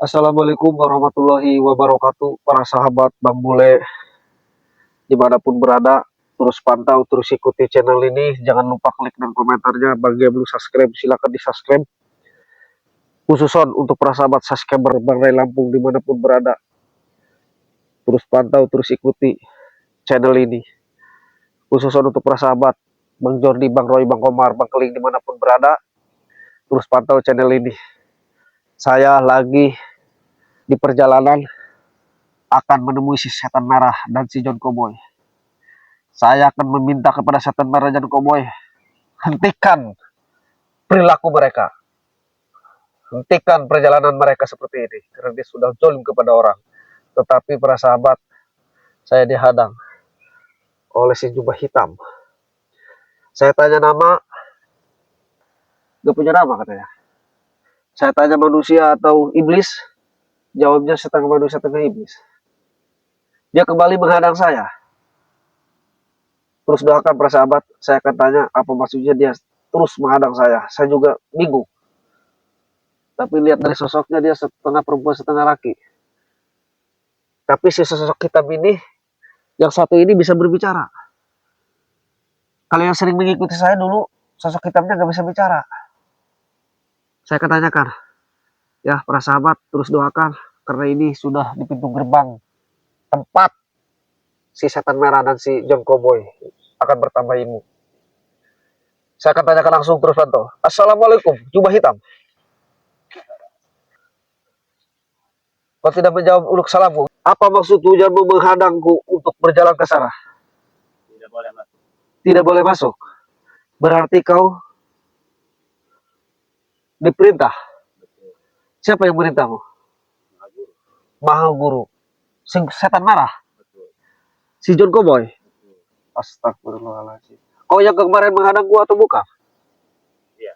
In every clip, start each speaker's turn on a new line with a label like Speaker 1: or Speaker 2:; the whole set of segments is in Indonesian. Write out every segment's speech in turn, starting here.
Speaker 1: Assalamualaikum warahmatullahi wabarakatuh, para sahabat Bang Bule dimanapun berada. Terus pantau, terus ikuti channel ini. Jangan lupa klik dan komentarnya. Bagi yang belum subscribe, silakan di subscribe. Khususon untuk para sahabat subscriber Bang Ray Lampung dimanapun berada. Terus pantau, terus ikuti channel ini. Khususon untuk para sahabat Bang Jordi, Bang Roy, Bang Komar, Bang Keling dimanapun berada. Terus pantau channel ini. Saya lagi di perjalanan akan menemui si setan merah dan si John Cowboy. Saya akan meminta kepada setan merah dan Cowboy, hentikan perilaku mereka. Hentikan perjalanan mereka seperti ini. Karena dia sudah zolim kepada orang. Tetapi para sahabat, saya dihadang oleh si jubah hitam. Saya tanya nama, gak punya nama katanya. Saya tanya manusia atau iblis, jawabnya setengah manusia setengah iblis. Dia kembali menghadang saya. Terus doakan para sahabat, saya akan tanya apa maksudnya dia terus menghadang saya. Saya juga bingung. Tapi lihat dari sosoknya dia setengah perempuan setengah laki. Tapi si sosok hitam ini, yang satu ini bisa berbicara. Kalau yang sering mengikuti saya dulu, sosok hitamnya nggak bisa bicara. Saya akan tanyakan, ya para sahabat terus doakan, karena ini sudah di pintu gerbang tempat si setan merah dan si John Cowboy akan bertambah ilmu. Saya akan tanyakan langsung terus pantau. Assalamualaikum, jubah hitam. Kau tidak menjawab uluk salamku. Apa maksud tujuanmu menghadangku untuk berjalan ke sana?
Speaker 2: Tidak boleh masuk.
Speaker 1: Tidak boleh masuk. Berarti kau diperintah.
Speaker 2: Betul.
Speaker 1: Siapa yang merintahmu?
Speaker 2: Maha Guru.
Speaker 1: Maha Guru. Setan marah.
Speaker 2: Betul.
Speaker 1: Si John Cowboy.
Speaker 2: Betul.
Speaker 1: Astagfirullahaladzim. Kau yang kemarin menghadang gua atau bukan?
Speaker 2: Iya.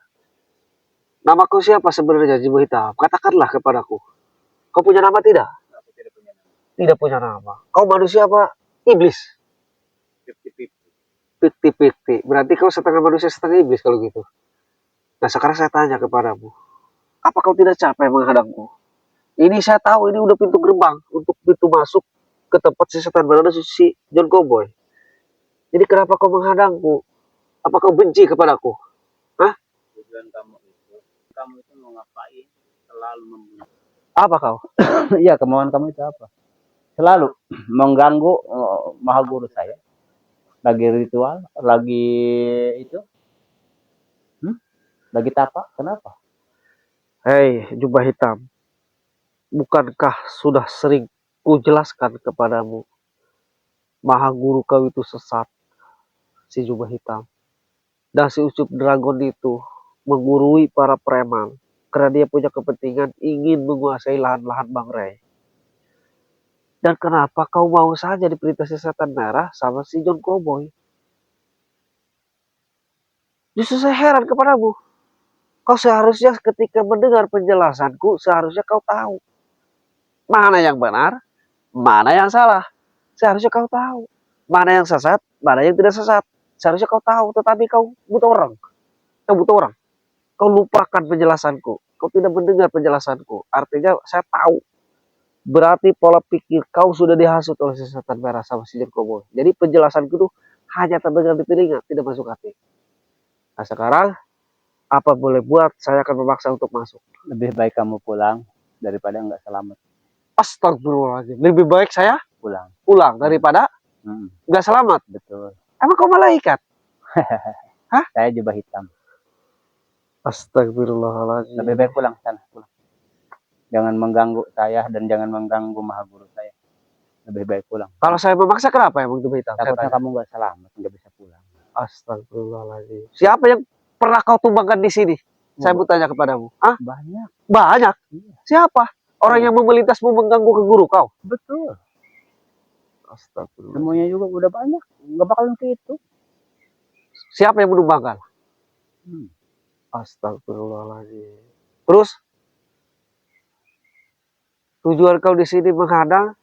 Speaker 1: Nama kau siapa sebenarnya, Jibo Hitam? Katakanlah kepadaku. Kau punya nama tidak?
Speaker 2: Aku tidak punya nama.
Speaker 1: Tidak punya nama. Kau manusia apa? Iblis.
Speaker 2: 50-50.
Speaker 1: Pikti-pikti. Berarti kau setengah manusia setengah iblis kalau gitu. Nah sekarang saya tanya kepadamu. Apa kau tidak capek menghadangku? Ini saya tahu ini udah pintu gerbang untuk pintu masuk ke tempat si setan berada si John Cowboy. Jadi kenapa kau menghadangku? Apa kau benci kepadaku? Hah?
Speaker 2: Tujuan kamu itu mau ngapain? Selalu membunuh.
Speaker 1: Apa kau?
Speaker 3: Iya, kemauan kamu itu apa? Selalu mengganggu Maha Guru saya. Lagi ritual, lagi itu, lagi tapak. Kenapa?
Speaker 1: Hei, jubah hitam. Bukankah sudah sering kujelaskan kepadamu, Maha Guru kau itu sesat, si jubah hitam. Dan si Ucup Dragon itu menggurui para preman karena dia punya kepentingan ingin menguasai lahan-lahan Bang Ray. Dan kenapa kau mau saja diperintah si setan merah sama si John Cowboy? Justru saya heran kepadamu. Kau seharusnya ketika mendengar penjelasanku, seharusnya kau tahu mana yang benar, mana yang salah. Seharusnya kau tahu mana yang sesat, mana yang tidak sesat. Seharusnya kau tahu, tetapi kau butuh orang. Kau butuh orang. Kau lupakan penjelasanku. Kau tidak mendengar penjelasanku. Artinya saya tahu. Berarti pola pikir kau sudah dihasut oleh si setan merah sama si John Cowboy. Jadi penjelasanku itu hanya terdengar di telinga, tidak masuk hati. Nah sekarang, apa boleh buat, saya akan memaksa untuk masuk.
Speaker 3: Lebih baik kamu pulang daripada nggak selamat.
Speaker 1: Astagfirullahaladzim. Lebih baik saya
Speaker 3: Pulang
Speaker 1: daripada nggak selamat.
Speaker 3: Betul.
Speaker 1: Emang kau malaikat? Hah?
Speaker 3: Saya jubah hitam.
Speaker 1: Astagfirullahaladzim.
Speaker 3: Lebih baik pulang sana. Pulang. Jangan mengganggu saya dan jangan mengganggu Maha Guru saya. Lebih baik pulang.
Speaker 1: Kalau saya memaksa kenapa emang jubah hitam?
Speaker 3: Takutnya kamu nggak selamat, nggak bisa pulang.
Speaker 1: Astagfirullahaladzim. Siapa yang pernah kau tumbangkan di sini? Saya mau tanya kepadamu. Hah?
Speaker 3: Banyak.
Speaker 1: Banyak?
Speaker 3: Iya.
Speaker 1: Siapa? Orang yang memelintasmu mengganggu ke guru kau?
Speaker 3: Betul.
Speaker 1: Astagfirullah.
Speaker 3: Semuanya juga udah banyak. Nggak bakalan kayak itu.
Speaker 1: Siapa yang menumbangkan? Astagfirullahaladzim. Terus? Tujuan kau di sini menghadang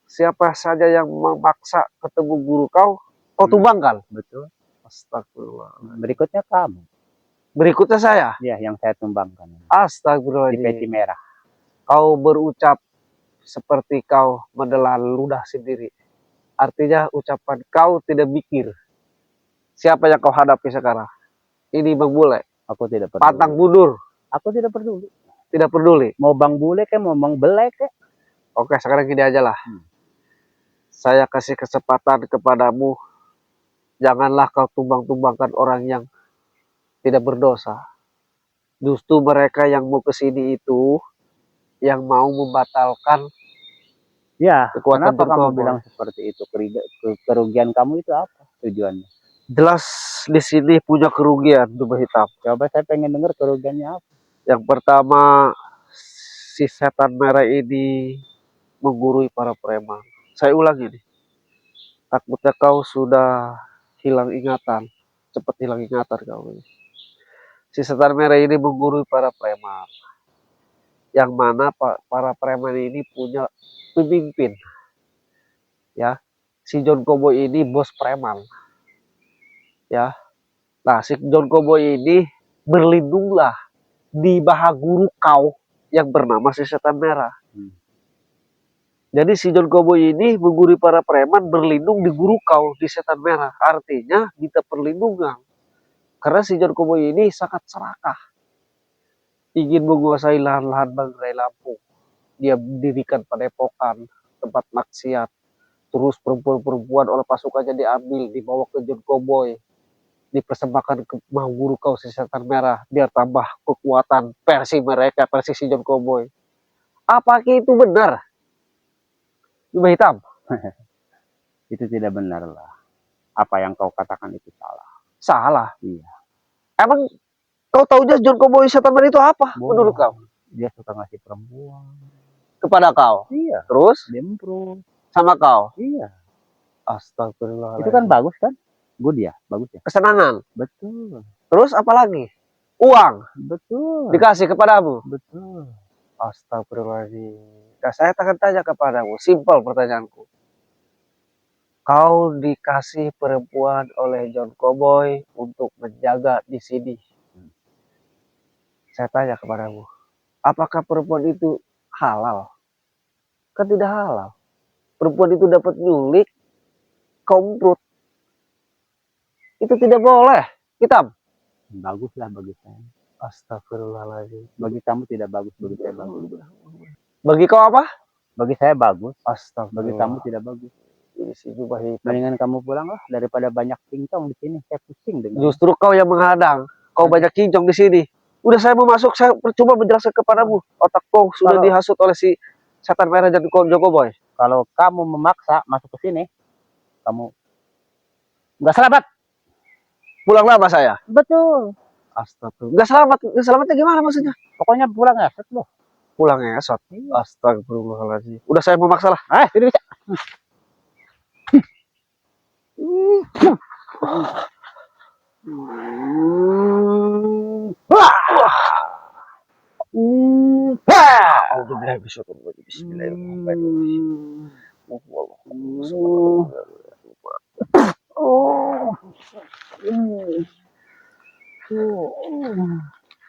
Speaker 1: siapa saja yang memaksa ketemu guru kau, kau tumbangkan?
Speaker 3: Betul.
Speaker 1: Astagfirullah.
Speaker 3: Berikutnya kamu.
Speaker 1: Berikutnya saya?
Speaker 3: Ya, yang saya tumbangkan. Di
Speaker 1: Astagfirullahaladzim.
Speaker 3: peci merah.
Speaker 1: kau berucap seperti kau menelan ludah sendiri. Artinya ucapan kau tidak mikir siapa yang kau hadapi sekarang. Ini Bang Bule,
Speaker 3: Aku tidak
Speaker 1: pantang
Speaker 3: peduli.
Speaker 1: mundur,
Speaker 3: Aku tidak peduli.
Speaker 1: tidak peduli.
Speaker 3: Mau Bang Bule kayak mau Bang Belek kayak.
Speaker 1: Oke, sekarang gini aja lah. Saya kasih kesempatan kepadamu. Janganlah kau tumbang-tumbangkan orang yang tidak berdosa. Justru mereka yang mau kesini itu yang mau membatalkan
Speaker 3: Ya,
Speaker 1: kekuatan
Speaker 3: kenapa kamu
Speaker 1: Jurkoboy.
Speaker 3: bilang seperti itu? Kerugian kamu itu apa tujuannya?
Speaker 1: Jelas di sini punya kerugian Dumah Hitam.
Speaker 3: Coba saya pengen dengar kerugiannya apa.
Speaker 1: Yang pertama, si setan merah ini menggurui para preman. Saya ulangi nih. Takutnya kau sudah hilang ingatan. Cepat hilang ingatan kau ini. Si setan merah ini menggurui para preman. Yang mana para preman ini punya pemimpin. Ya, si John Cowboy ini bos preman. Ya, nah si John Cowboy ini berlindunglah di baha guru kau yang bernama si setan merah. Jadi si John Cowboy ini menggurui para preman berlindung di guru kau di setan merah. Artinya minta perlindungan. Karena si John Cowboy ini sangat serakah. Ingin menguasai lahan-lahan Bangrai Lampung. Dia mendirikan padepokan, tempat maksiat. Terus perempuan-perempuan oleh pasukannya diambil, dibawa ke John Cowboy. Dipersembahkan ke mau guru kau si setan merah. Biar tambah kekuatan versi mereka, versi si John Cowboy. Apakah itu benar? Dumah Hitam.
Speaker 3: Itu tidak benar lah. Apa yang kau katakan itu salah.
Speaker 1: Salah.
Speaker 3: Iya.
Speaker 1: Emang kau tahunya John Cowboy setan merah itu apa menurut kau?
Speaker 3: Dia suka ngasih perempuan.
Speaker 1: Kepada kau.
Speaker 3: Iya.
Speaker 1: Terus
Speaker 3: Dempro.
Speaker 1: sama kau.
Speaker 3: Iya.
Speaker 1: Astagfirullahaladzim.
Speaker 3: Itu kan bagus kan? Good ya, bagus ya.
Speaker 1: Kesenangan.
Speaker 3: Betul.
Speaker 1: Terus apa lagi? Uang
Speaker 3: Betul.
Speaker 1: dikasih kepadamu.
Speaker 3: Betul.
Speaker 1: Astagfirullahaladzim. Nah, saya akan tanya kepadamu, simpel pertanyaanku. Kau dikasih perempuan oleh John Cowboy untuk menjaga di sini. Saya tanya kepadamu, apakah perempuan itu halal? Kan tidak halal. Perempuan itu dapat nyulik, komprut. Itu tidak boleh. Hitam.
Speaker 3: Baguslah bagi saya.
Speaker 1: Astagfirullahaladzim.
Speaker 3: Bagi kamu tidak bagus, bagi saya bagus.
Speaker 1: Bagi kau apa?
Speaker 3: Bagi saya bagus, bagi
Speaker 1: Astagfirullah.
Speaker 3: kamu tidak bagus.
Speaker 1: Ini si jubah hitam.
Speaker 3: Mendingan kamu pulang lah daripada banyak cincong di sini. Saya pusing dengan.
Speaker 1: Justru kau yang menghadang. Kau banyak kincong di sini. Udah saya mau masuk, saya percuma menjelaskan kepadamu. Otak kau sudah
Speaker 3: Kalau-
Speaker 1: dihasut oleh si setan merah dan John Cowboy.
Speaker 3: Kalau kamu memaksa masuk ke sini, kamu nggak selamat.
Speaker 1: Pulang lama saya.
Speaker 3: Betul.
Speaker 1: Astagfirullah. Nggak selamat. Nggak selamatnya gimana maksudnya?
Speaker 3: Pokoknya pulang ya, set loh.
Speaker 1: Pulang esot. Astagfirullahaladzim. Udah saya mau maksa lah.
Speaker 3: Tidak bisa.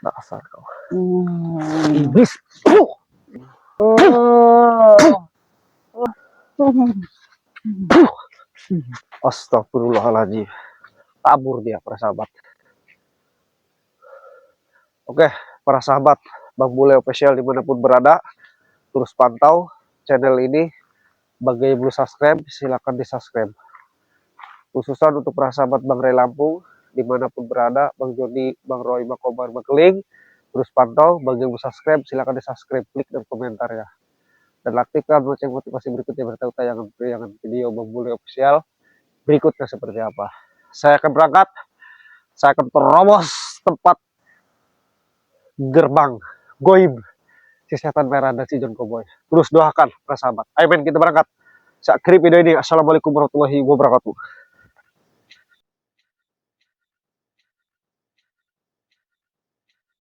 Speaker 1: Dasar kau. Iblis. Astagfirullahaladzim. Kabur dia para sahabat. Oke, para sahabat Bang Bule Official dimanapun berada, terus pantau channel ini. Bagi yang belum subscribe, silahkan di subscribe. Khususan untuk para sahabat Bang Ray Lampung, dimanapun berada, Bang Joni, Bang Roy, Bang Kobar, Bang Keling, terus pantau. Bagi yang belum subscribe, silahkan di subscribe, klik dan komentar ya. Dan aktifkan lonceng motivasi berikutnya bertahu tayangan video Bang Bule Official berikutnya seperti apa. Saya akan berangkat, saya akan terobos tempat gerbang goib si setan merah dan si John Cowboy. Terus doakan para sahabat. Ayo men, kita berangkat. Saya akhiri video ini. Assalamualaikum warahmatullahi wabarakatuh.